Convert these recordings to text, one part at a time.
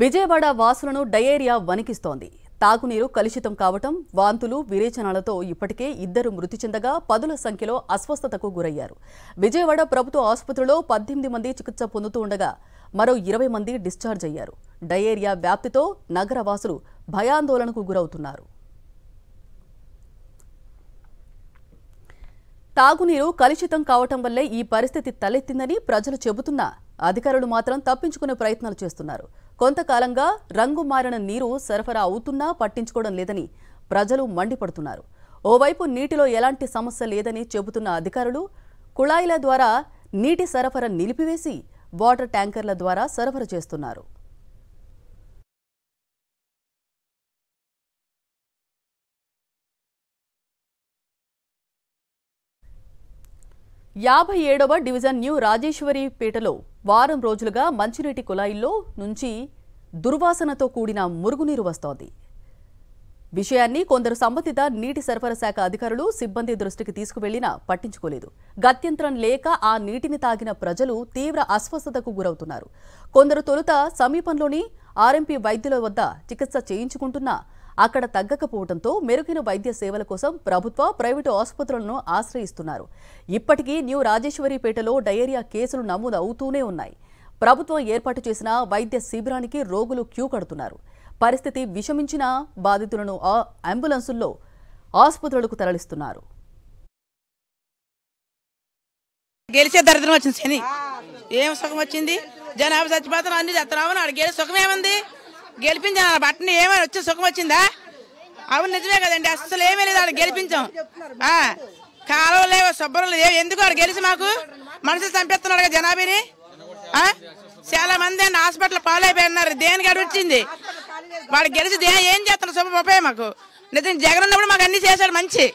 Vijayawada వాసులను diarrhoea వణికిస్తోంది. తాగునీరు కలుషితం కావటం, వాంతులు, విరేచనాలతో ఇప్పటికే 2 మృతి చెందగా 10ల సంఖ్యలో అస్వస్థతకు గురయ్యారు. విజయవాడ ప్రభుత్వ ఆసుపత్రిలో 18 మంది చికిత్స పొందుతూ ఉండగా మరో 20 మంది డిశ్చార్జ్ అయ్యారు. డయేరియా వ్యాప్తితో నగర వాసులు భయాందోళనకు గురవుతున్నారు. తాగునీరు కలుషితం కావటం వల్లే ఈ పరిస్థితి తలెత్తిందని ప్రజలు చెబుతున్నా అధికారులు మాత్రం తప్పించుకునే ప్రయత్నాలు చేస్తున్నారు. కొంతకాలంగా రంగు మారిన నీరు సరఫరా అవుతున్నా పట్టించుకోవడం లేదని ప్రజలు మండిపడుతున్నారు. ఓవైపు నీటిలో ఎలాంటి సమస్య లేదని చెబుతున్న అధికారులు కుళాయిల ద్వారా నీటి సరఫరా నిలిపివేసి వాటర్ ట్యాంకర్ల ద్వారా సరఫరా చేస్తున్నారు. 57వ డివిజన్ న్యూ రాజేశ్వరిపేటలో వారం రోజులుగా మంచినీటి కుళాయిల్లో నుంచి దుర్వాసనతో కూడిన మురుగునీరు వస్తోంది. విషయాన్ని కొందరు సంబంధిత నీటి సరఫరా శాఖ అధికారులు సిబ్బంది దృష్టికి తీసుకువెళ్లినా పట్టించుకోలేదు. గత్యంతరం లేక ఆ నీటిని తాగిన ప్రజలు తీవ్ర అస్వస్థతకు గురవుతున్నారు. కొందరు తొలుత సమీపంలోని ఆర్ఎంపీ వైద్యుల వద్ద చికిత్స చేయించుకుంటున్నా అక్కడ తగ్గకపోవడంతో మెరుగైన వైద్య సేవల కోసం ప్రభుత్వ, ప్రైవేటు ఆసుపత్రులను ఆశ్రయిస్తున్నారు. ఇప్పటికీ న్యూ రాజేశ్వరిపేటలో డయేరియా కేసులు నమోదు అవుతూనే ఉన్నాయి. ప్రభుత్వం ఏర్పాటు చేసిన వైద్య శిబిరానికి రోగులు క్యూ కడుతున్నారు. పరిస్థితి విషమించిన బాధితులను అంబులెన్సుల్లో ఆసుపత్రులకు తరలిస్తున్నారు. గెలిచే దరిద్రం వచ్చింది. శని ఏం సుఖం వచ్చింది? జనాభా చచ్చిపోతాను అన్ని చేస్తున్నామని ఆడు గెలిచి సుఖం ఏముంది? గెలిపించాను బట్టని ఏమైనా వచ్చి సుఖం వచ్చిందా? అవును నిజమే కదండి. అసలు ఏమీ లేదు. ఆడు గెలిపించాం. కాలువ లేవు, శుభ్రం లేవు. ఎందుకు ఆడు గెలిచి మాకు మనుషులు చంపేస్తున్నాడు కదా జనాభాని. చాలా మంది హాస్పిటల్ పాలైపోయినారు. దేనికి అడు వచ్చింది? వాడు గెలిచి ఏం చేస్తున్నాడు? శుభ ఉపయోగం మాకు. నిజం జగన్ ఉన్నప్పుడు మాకు అన్ని చేశాడు మంచి.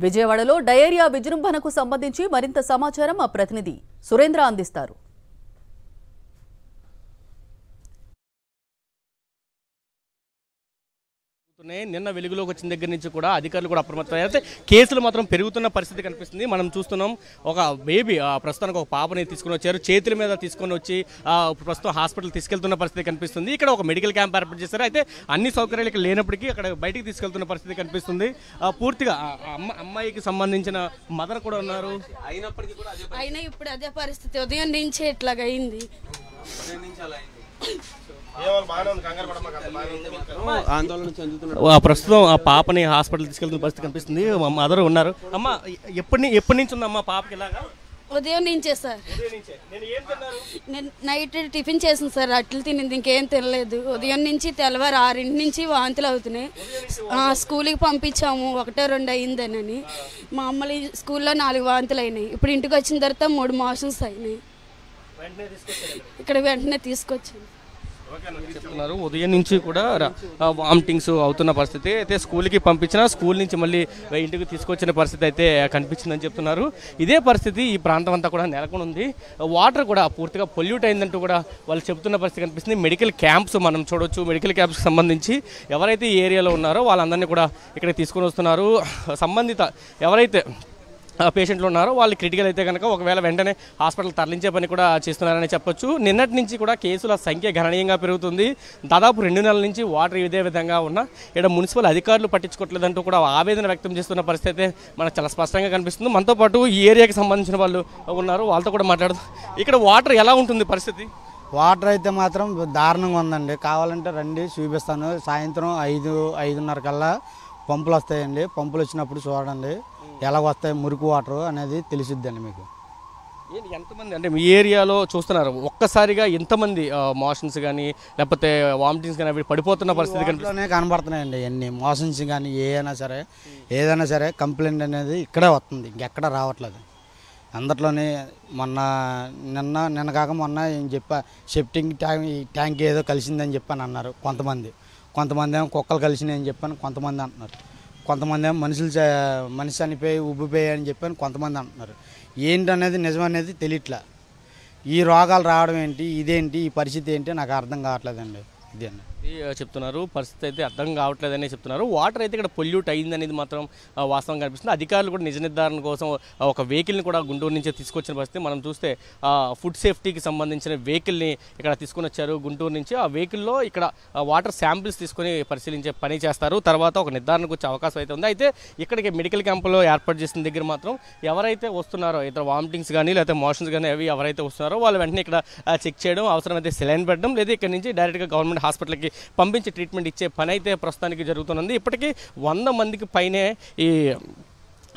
విజయవాడలో డయేరియా విజృంభణకు సంబంధించి మరింత సమాచారం మా ప్రతినిధి సురేంద్ర అందిస్తారు. నిన్న వెలుగులోకి వచ్చిన దగ్గర నుంచి కూడా అధికారులు కూడా అప్రమత్తమయ్యారు. అయితే కేసులు మాత్రం పెరుగుతున్న పరిస్థితి కనిపిస్తుంది. మనం చూస్తున్నాం, ఒక బేబీ ప్రస్తుతానికి ఒక పాపని తీసుకుని వచ్చారు. చేతుల మీద తీసుకొని వచ్చి ప్రస్తుతం హాస్పిటల్ తీసుకెళ్తున్న పరిస్థితి కనిపిస్తుంది. ఇక్కడ ఒక మెడికల్ క్యాంప్ ఏర్పాటు చేశారు. అయితే అన్ని సౌకర్యాలు ఇక్కడ లేనప్పటికీ అక్కడ బయటికి తీసుకెళ్తున్న పరిస్థితి కనిపిస్తుంది. పూర్తిగా అమ్మాయికి సంబంధించిన మదర్ కూడా ఉన్నారు. అయినా ఇప్పుడు అదే పరిస్థితి. ఉదయం నుంచి ఇట్లాగా అయింది. ప్రస్తుతం ఆ పాపని హాస్పిటల్ తీసుకెళ్తున్న పరిస్థితి కనిపిస్తుంది. మదర్ ఉన్నారు. అమ్మ ఎప్పటి నుంచి ఉందమ్మా పాపకి ఇలాగా? ఉదయం నుంచే సార్. నేను నైట్ టిఫిన్ చేసింది సార్. అట్లు తినింది, ఇంకేం తినలేదు. ఉదయం నుంచి తెల్లవారు 6 నుంచి వాంతులు అవుతున్నాయి. స్కూల్కి పంపించాము, 1-2 అయిందనని. మా అమ్మలు స్కూల్లో 4 వాంతులు అయినాయి. ఇప్పుడు ఇంటికి వచ్చిన తర్వాత 3 మోషన్స్ అయినాయి. ఇక్కడ వెంటనే తీసుకొచ్చాను. చెప్తున్నారు ఉదయం నుంచి కూడా వామిటింగ్స్ అవుతున్న పరిస్థితి. అయితే స్కూల్కి పంపించినా స్కూల్ నుంచి మళ్ళీ ఇంటికి తీసుకొచ్చిన పరిస్థితి అయితే కనిపించిందని చెప్తున్నారు. ఇదే పరిస్థితి ఈ ప్రాంతం అంతా కూడా నెలకొని ఉంది. వాటర్ కూడా పూర్తిగా పొల్యూట్ అయిందంటూ కూడా వాళ్ళు చెప్తున్న పరిస్థితి కనిపిస్తుంది. మెడికల్ క్యాంప్స్ మనం చూడొచ్చు. మెడికల్ క్యాంప్స్కి సంబంధించి ఎవరైతే ఈ ఏరియాలో ఉన్నారో వాళ్ళందరినీ కూడా ఇక్కడ తీసుకొని వస్తున్నారు. సంబంధిత ఎవరైతే పేషెంట్లు ఉన్నారో వాళ్ళు క్రిటికల్ అయితే కనుక ఒకవేళ వెంటనే హాస్పిటల్ తరలించే పని కూడా చేస్తున్నారని చెప్పొచ్చు. నిన్నటి నుంచి కూడా కేసుల సంఖ్య గణనీయంగా పెరుగుతుంది. దాదాపు 2 నెలల నుంచి వాటర్ ఇదే విధంగా ఉన్నా ఇక్కడ మున్సిపల్ అధికారులు పట్టించుకోవట్లేదంటూ కూడా ఆవేదన వ్యక్తం చేస్తున్న పరిస్థితి అయితే మనకు చాలా స్పష్టంగా కనిపిస్తుంది. మనతో పాటు ఈ ఏరియాకి సంబంధించిన వాళ్ళు ఉన్నారు. వాళ్ళతో కూడా మాట్లాడుతూ ఇక్కడ వాటర్ ఎలా ఉంటుంది పరిస్థితి? వాటర్ అయితే మాత్రం దారుణంగా ఉందండి. కావాలంటే రండి చూపిస్తాను. సాయంత్రం 5-5:30 కల్లా పంపులు వస్తాయండి. పంపులు వచ్చినప్పుడు చూడండి ఎలా వస్తాయి. మురికి వాటర్ అనేది తెలిసిద్దండి మీకు. ఎంతమంది అంటే మీ ఏరియాలో చూస్తున్నారు ఒక్కసారిగా ఎంతమంది మోషన్స్ కానీ లేకపోతే వామిటింగ్స్ కానీ అవి పడిపోతున్న పరిస్థితి కనబడుతున్నాయండి. ఎన్ని మోషన్స్ కానీ ఏదైనా సరే కంప్లైంట్ అనేది ఇక్కడే వస్తుంది, ఇంకెక్కడ రావట్లేదు. అందట్లోనే నిన్న కాక మొన్న ఏం సెప్టింగ్ ట్యాంక్ ఏదో కలిసిందని చెప్పని అన్నారు కొంతమంది ఏమో కుక్కలు కలిసినాయి అని చెప్పని కొంతమంది అంటున్నారు. కొంతమంది ఏమో మనిషి చనిపోయి ఉబ్బిపోయి అని చెప్పని కొంతమంది అంటున్నారు. ఏంటనేది నిజం అనేది తెలియట్లా. ఈ రోగాలు రావడం ఏంటి, ఇదేంటి, ఈ పరిస్థితి ఏంటి నాకు అర్థం కావట్లేదండి. ఇదేండి చెప్తున్నారు. పరిస్థితి అయితే అర్థం కావట్లేదని చెప్తున్నారు. వాటర్ అయితే ఇక్కడ పొల్యూట్ అయిందనేది మాత్రం వాస్తవం కనిపిస్తుంది. అధికారులు కూడా నిజ నిర్ధారణ కోసం ఒక వెహికల్ని కూడా గుంటూరు నుంచి తీసుకొచ్చిన పరిస్థితి మనం చూస్తే ఫుడ్ సేఫ్టీకి సంబంధించిన వెహికల్ని ఇక్కడ తీసుకొని వచ్చారు గుంటూరు నుంచి. ఆ వెహికల్లో ఇక్కడ వాటర్ శాంపిల్స్ తీసుకొని పరిశీలించే పని చేస్తారు. తర్వాత ఒక నిర్ధారణకు వచ్చే అవకాశం అయితే ఉంది. అయితే ఇక్కడికి మెడికల్ క్యాంపులో ఏర్పాటు చేసిన దగ్గర మాత్రం ఎవరైతే వస్తున్నారో ఇతర వామిటింగ్స్ కానీ లేకపోతే మోషన్స్ కానీ అవి ఎవరైతే వస్తున్నారో వాళ్ళు వెంటనే ఇక్కడ చెక్ చేయడం, అవసరమైతే సెలైన్ పెట్టడం, లేదా ఇక్కడ నుంచి డైరెక్ట్గా గవర్నమెంట్ హాస్పిటల్కి పంపించి ట్రీట్మెంట్ ఇచ్చే పని అయితే ప్రస్తుతానికి జరుగుతున్నది. ఇప్పటికీ 100 మందికి పైనే ఈ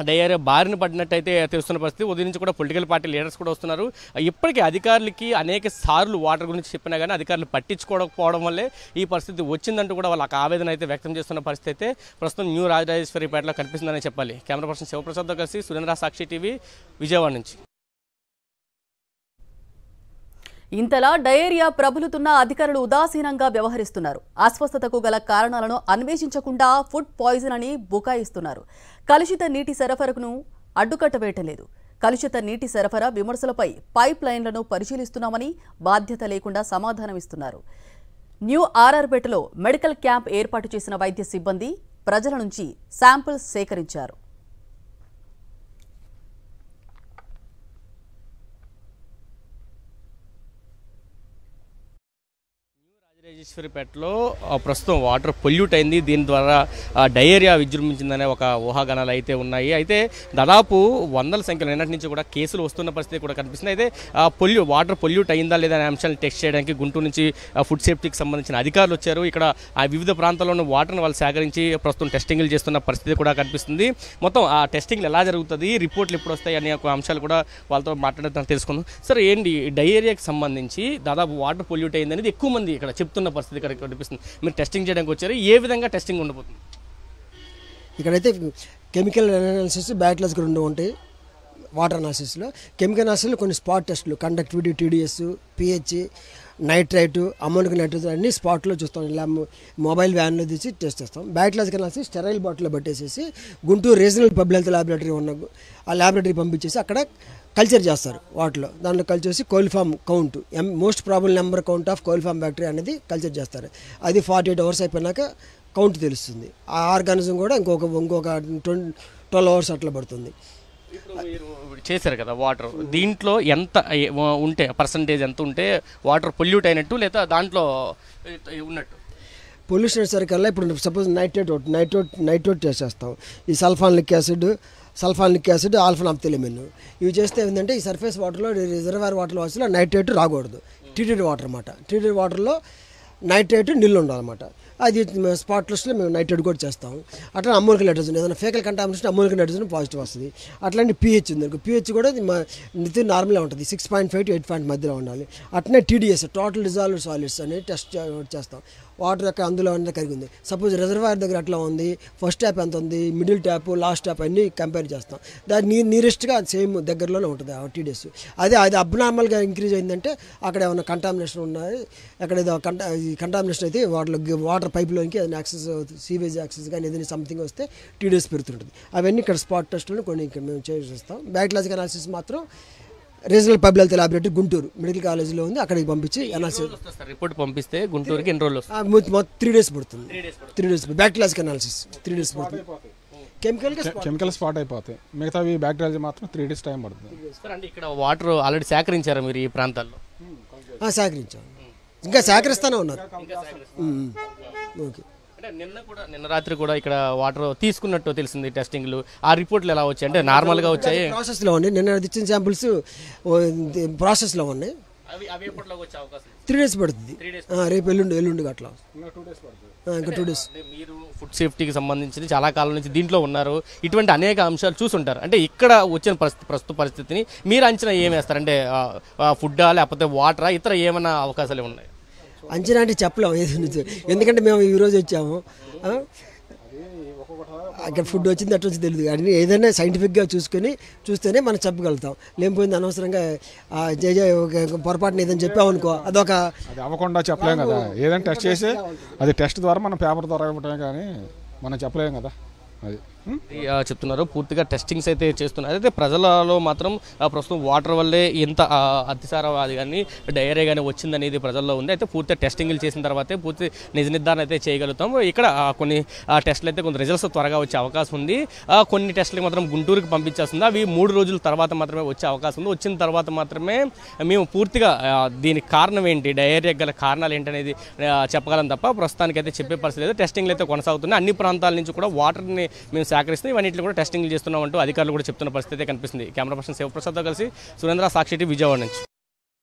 డయేరియా బారిన పడినట్టయితే తెలుస్తున్న పరిస్థితి. ఉదయం నుంచి కూడా పొలిటికల్ పార్టీ లీడర్స్ కూడా వస్తున్నారు. ఇప్పటికీ అధికారులకి అనేక సార్లు వాటర్ గురించి చెప్పినా కానీ అధికారులు పట్టించుకోకపోవడం వల్లే ఈ పరిస్థితి వచ్చిందంటూ కూడా వాళ్ళకి ఆవేదన అయితే వ్యక్తం చేస్తున్న పరిస్థితి అయితే ప్రస్తుతం న్యూ రాజరాజేశ్వరిపేటలో కనిపిస్తుందని చెప్పాలి. కెమెరా పర్సన్ శివప్రసాద్తో కలిసి సురేంద్ర, సాక్షి టీవీ, విజయవాడ నుంచి. ఇంతలా డయేరియా ప్రబలుతున్న అధికారులు ఉదాసీనంగా వ్యవహరిస్తున్నారు. అస్వస్థతకు గల కారణాలను అన్వేషించకుండా ఫుడ్ పాయిజన్ అని బుకాయిస్తున్నారు. కలుషిత నీటి సరఫరాను అడ్డుకట్ట వేయటం లేదు. కలుషిత నీటి సరఫరా విమర్శలపై పైప్ లైన్లను పరిశీలిస్తున్నామని బాధ్యత లేకుండా సమాధానమిస్తున్నారు. న్యూ ఆర్ఆర్పేటలో మెడికల్ క్యాంప్ ఏర్పాటు చేసిన వైద్య సిబ్బంది ప్రజల నుంచి శాంపిల్స్ సేకరించారు. రాజరాజేశ్వరిపేటలో ప్రస్తుతం వాటర్ పొల్యూట్ అయింది. దీని ద్వారా డయేరియా విజృంభించిందనే ఒక ఊహాగానాలు అయితే ఉన్నాయి. అయితే దాదాపు వందల సంఖ్యలో నిన్నటి నుంచి కూడా కేసులు వస్తున్న పరిస్థితి కూడా కనిపిస్తుంది. అయితే వాటర్ పొల్యూట్ అయిందా లేదా అనే అంశాలను టెస్ట్ చేయడానికి గుంటూరు నుంచి ఫుడ్ సేఫ్టీకి సంబంధించిన అధికారులు వచ్చారు. ఇక్కడ వివిధ ప్రాంతాల్లోని వాటర్ని వాళ్ళు సేకరించి ప్రస్తుతం టెస్టింగ్లు చేస్తున్న పరిస్థితి కూడా కనిపిస్తుంది. మొత్తం ఆ టెస్టింగ్లు ఎలా జరుగుతుంది, రిపోర్ట్లు ఎప్పుడు వస్తాయి అనే ఒక అంశాలు కూడా వాళ్ళతో మాట్లాడడం తెలుసుకుందాం. సరే, ఏంటి డయేరియాకి సంబంధించి దాదాపు వాటర్ పొల్యూట్ అయింది అనేది ఎక్కువ మంది ఇక్కడ చెప్తున్న పరిస్థితి ఇక్కడ కనిపిస్తుంది. మీరు టెస్టింగ్ చేయడానికి వచ్చారు, ఏ విధంగా టెస్టింగ్ ఉండబోతుంది? ఇక్కడైతే కెమికల్ అనాలిసిస్, బ్యాక్లాస్ రెండు ఉంటాయి. వాటర్ అనాలిసిస్లో కెమికల్ అనాలిసిస్లో కొన్ని స్పాట్ టెస్టులు, conductivity, TDS, pH, nitrite, ammonic nitrate అన్ని స్పాట్లో చూస్తాం. ఇలా మొబైల్ వ్యాన్లో తీసి టెస్ట్ చేస్తాం. బ్యాక్లాజిక్ అనాలిసిస్ స్టెరైల్ బాటిల్లో పట్టేసేసి Guntur regional public health laboratory ఉన్న ఆ ల్యాబొరేటరీ పంపించేసి అక్కడ కల్చర్ చేస్తారు. వాటిలో దాంట్లో కల్చర్ చేసి coliform count, most probable number count of coliform bacteria అనేది కల్చర్ చేస్తారు. అది 48 అవర్స్ అయిపోయినాక కౌంట్ తెలుస్తుంది. ఆ ఆర్గానిజం కూడా ఇంకొక 12 అవర్స్ అట్లా పడుతుంది. చేశారు కదా వాటర్, దీంట్లో ఎంత ఉంటే పర్సంటేజ్ ఎంత ఉంటే వాటర్ పొల్యూట్ అయినట్టు లేదా దాంట్లో ఉన్నట్టు? పొల్యూషన్ సరికల్లా ఇప్పుడు సపోజ్ నైట్రేట్ టెస్ట్ చేస్తాం. ఈ సల్ఫానిక్ యాసిడ్, ఆల్ఫానాప్థలిమిన్ ఇవి చేస్తే ఏంటంటే ఈ సర్ఫేస్ వాటర్లో, రిజర్వాయర్ వాటర్లో వచ్చి నైట్రేట్ రాకూడదు. ట్రీటెడ్ వాటర్ అన్నమాట. ట్రీటెడ్ వాటర్లో నైట్రేట్ నీళ్ళు ఉండాలన్నమాట. అది స్పాట్ లిస్ట్లో మేము నైట్రేట్ కూడా చేస్తాం. అట్లా అమోనిక్ నైట్రోజన్, ఏదైనా ఫేకల్ కంటామినేషన్ అమోనిక్ నైట్రోజన్ పాజిటివ్ వస్తుంది. అట్లాంటి పిహెచ్ ఉంది. పిహెచ్ కూడా నిత్యం నార్మల్గా ఉంటుంది. 6.5 to 8 మధ్యలో ఉండాలి. అట్లనే టీడీఎస్, టోటల్ డిజాల్వ్డ్ సాలిడ్స్ అనేది టెస్ట్ చేస్తాం. వాటర్ యొక్క అందులో అనేది కలిగి ఉంది. సపోజ్ రిజర్వాయర్ దగ్గర అట్లా ఉంది, ఫస్ట్ ట్యాప్ ఎంత ఉంది, మిడిల్ ట్యాప్, లాస్ట్ ట్యాప్ అన్నీ కంపేర్ చేస్తాం. దాని నీరెస్ట్గా సేమ్ దగ్గరలోనే ఉంటుంది ఆ టీడీఎస్. అది అబ్నార్మల్గా ఇంక్రీజ్ అయిందంటే అక్కడ ఏమైనా కంటామినేషన్ ఉన్నాయి, అక్కడ ఏదో కంటామినేషన్ అయితే వాటర్ పైప్లోనికి ఏదైనా యాక్సెస్, సీవేజ్ యాక్సెస్ కానీ ఏదైనా సంథింగ్ వస్తే టీడీఎస్ పెరుగుతుంటుంది. అవన్నీ ఇక్కడ స్పాట్ టెస్టులను కొన్ని ఇక్కడ మేము చేస్తాం. బ్యాక్లాజిక్ అనాలిసిస్ మాత్రం regional public health laboratory Guntur medical కాలేజీలో ఉంది. అక్కడికి పంపించి అనాలిసిస్ రిపోర్ట్ పంపిస్తే గుంటూరుకి ఎన్ని రోజులు వస్తుంది? మొత్తం 3 days పడుతుంది. 3 days బ్యాక్లాజిక్ అనాలిసిస్ 3 days పడుతుంది. కెమికల్ స్పాట్ అయిపోతాయి. మిగతావి బ్యాక్టీరియా మాత్రం 3 days టైం పడుతుంది. సార్, అంటే ఇక్కడ వాటర్ ఆల్రెడీ సేకరించారా మీరు ఈ ప్రాంతాల్లో? సేకరించాం, ఇంకా సేకరిస్తూనే ఉన్నారు. ఓకే. నిన్న రాత్రి కూడా ఇక్కడ వాటర్ తీసుకున్నట్టు తెలిసింది. టెస్టింగ్లు ఆ రిపోర్ట్లు ఎలా వచ్చాయి? అంటే నార్మల్గా వచ్చాయి, ప్రాసెస్లో ఉన్నాయి. నిన్న ఇచ్చిన శాంపుల్స్ ప్రాసెస్లో ఉన్నాయి. 3 days పడుతుంది. రేపు ఎల్లుండి అట్లా ఇంకా 2 days. మీరు ఫుడ్ సేఫ్టీకి సంబంధించి చాలా కాలం నుంచి దీంట్లో ఉన్నారు, ఇటువంటి అనేక అంశాలు చూసుంటారు. అంటే ఇక్కడ వచ్చిన ప్రస్తుత పరిస్థితిని మీరు అంచనా ఏం వేస్తారంటే ఫుడ్డా లేకపోతే వాటరా, ఇతర ఏమైనా అవకాశాలు ఉన్నాయి? అంచనా అంటే చెప్పలేము ఏది, ఎందుకంటే మేము ఈరోజు వచ్చాము. అక్కడ ఫుడ్ వచ్చింది అట్లా వచ్చి తెలియదు. కానీ ఏదైనా సైంటిఫిక్గా చూస్తేనే మనం చెప్పగలుగుతాం. లేకపోయింది అనవసరంగా పొరపాటున ఏదైనా చెప్పామనుకో అది అవ్వకుండా చెప్పలేం కదా. ఏదైనా టెస్ట్ చేసి అది టెస్ట్ ద్వారా మనం పేపర్ ద్వారా ఇవ్వటమే కానీ మనం చెప్పలేం కదా. అది చెప్తున్నారు పూర్తిగా టెస్టింగ్స్ అయితే చేస్తున్నారు. అయితే ప్రజలలో మాత్రం ప్రస్తుతం వాటర్ వల్లే ఇంత అతిసార అది కానీ డయేరియా కానీ వచ్చిందనేది ప్రజల్లో ఉంది. అయితే పూర్తిగా టెస్టింగ్లు చేసిన తర్వాతే పూర్తి నిజ నిర్ధారణ అయితే చేయగలుగుతాం. ఇక్కడ కొన్ని టెస్టులు అయితే కొంత రిజల్ట్స్ త్వరగా వచ్చే అవకాశం ఉంది. కొన్ని టెస్టులు మాత్రం గుంటూరుకి పంపించేస్తుంది. అవి 3 రోజుల తర్వాత మాత్రమే వచ్చే అవకాశం ఉంది. వచ్చిన తర్వాత మాత్రమే మేము పూర్తిగా దీనికి కారణం ఏంటి, డయేరియా గల కారణాలు ఏంటనేది చెప్పగలం తప్ప ప్రస్తుతానికి అయితే చెప్పే పరిస్థితి లేదు. టెస్టింగ్లు అయితే కొనసాగుతున్నాయి. అన్ని ప్రాంతాల నుంచి కూడా వాటర్ని మేము సేకరిస్తున్నాం. ఇవన్నింటిలో కూడా టెస్టింగ్లు చేస్తున్నామంటూ అధికారులు కూడా చెప్తున్న పరిస్థితి కనిపిస్తుంది. కెమెరా పర్సన్ శివప్రసాద్తో కలిసి సురేంద్ర, సాక్షి టీవీ, విజయవాడ నుంచి.